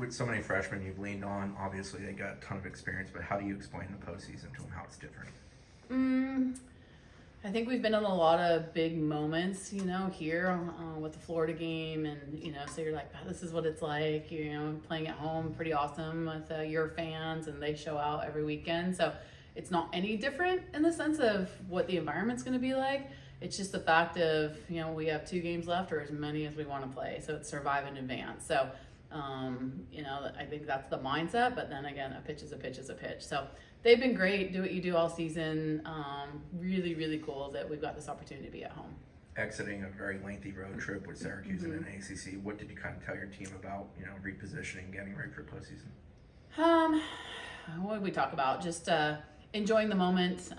With so many freshmen you've leaned on, obviously they got a ton of experience, but how do you explain the postseason to them, how it's different? I think we've been in a lot of big moments, here with the Florida game, and so you're like, this is what it's like, playing at home, pretty awesome with your fans, and they show out every weekend. So it's not any different in the sense of what the environment's going to be like. It's just the fact of we have 2 games left, or as many as we want to play. So it's survive in advance. So I think that's the mindset. But then again, a pitch is a pitch is a pitch. So they've been great. Do what you do all season. Really, really cool that we've got this opportunity to be at home. Exiting a very lengthy road trip with Syracuse and an ACC, what did you kind of tell your team about, repositioning, getting ready for postseason? What did we talk about? Just enjoying the moment.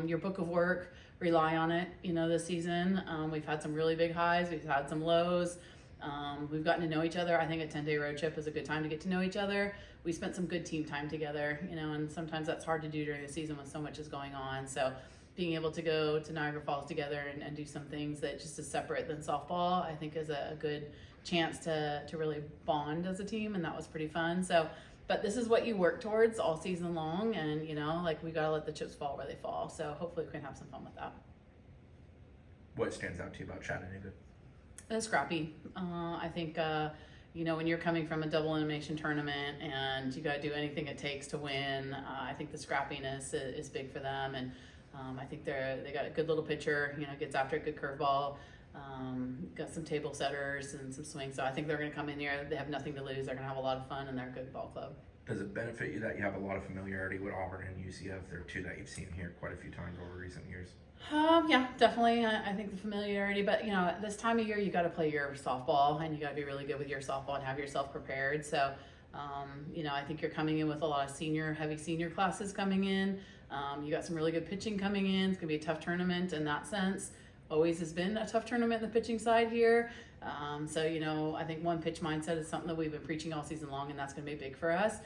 Your book of work, rely on it. This season we've had some really big highs. We've had some lows. We've gotten to know each other. I think a 10-day road trip is a good time to get to know each other. We spent some good team time together, and sometimes that's hard to do during the season when so much is going on. So being able to go to Niagara Falls together and do some things that just is separate than softball, I think is a good chance to really bond as a team, and that was pretty fun. So, but this is what you work towards all season long, and we gotta let the chips fall where they fall. So hopefully we can have some fun with that. What stands out to you about Chattanooga? Scrappy. I think, when you're coming from a double elimination tournament and you got to do anything it takes to win, I think the scrappiness is big for them. And I think they got a good little pitcher, gets after a good curveball, got some table setters and some swings. So I think they're going to come in here. They have nothing to lose. They're going to have a lot of fun, and they're a good ball club. Does it benefit you that you have a lot of familiarity with Auburn and UCF? They're 2 that you've seen here quite a few times over recent years. Yeah, definitely. I think the familiarity, but this time of year you got to play your softball, and you got to be really good with your softball and have yourself prepared. So, I think you're coming in with a lot of heavy senior classes coming in. You got some really good pitching coming in. It's gonna be a tough tournament in that sense. Always has been a tough tournament in the pitching side here. So I think one pitch mindset is something that we've been preaching all season long, and that's gonna be big for us.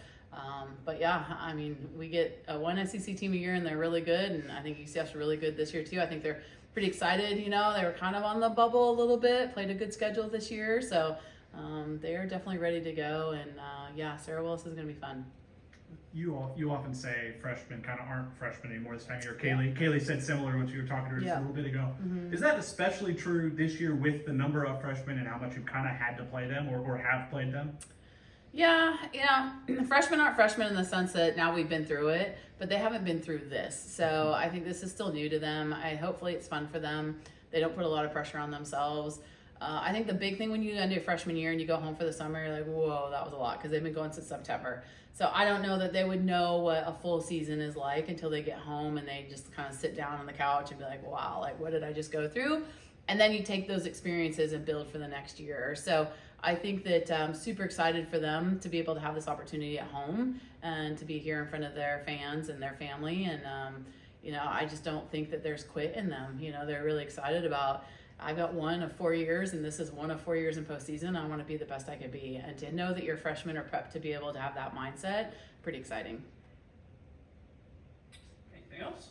But yeah, we get one SEC team a year, and they're really good, and I think UCF's really good this year too. I think they're pretty excited. They were kind of on the bubble a little bit, played a good schedule this year, so they are definitely ready to go. And Sarah Willis is going to be fun. You often say freshmen kind of aren't freshmen anymore this time of year. Kaylee said similar when you were talking to her just a little bit ago. Mm-hmm. Is that especially true this year with the number of freshmen and how much you've kind of had to play them or have played them? Yeah, freshmen aren't freshmen in the sense that now we've been through it, but they haven't been through this. So I think this is still new to them. Hopefully it's fun for them. They don't put a lot of pressure on themselves. I think the big thing when you end your freshman year and you go home for the summer, you're like, whoa, that was a lot, because they've been going since September. So I don't know that they would know what a full season is like until they get home and they just kind of sit down on the couch and be like, wow, like what did I just go through? And then you take those experiences and build for the next year. So I think that I'm super excited for them to be able to have this opportunity at home and to be here in front of their fans and their family. And, I just don't think that there's quit in them. They're really excited about, I got 1 of 4 years, and this is 1 of 4 years in postseason. I want to be the best I can be. And to know that your freshmen are prepped to be able to have that mindset, pretty exciting. Anything else?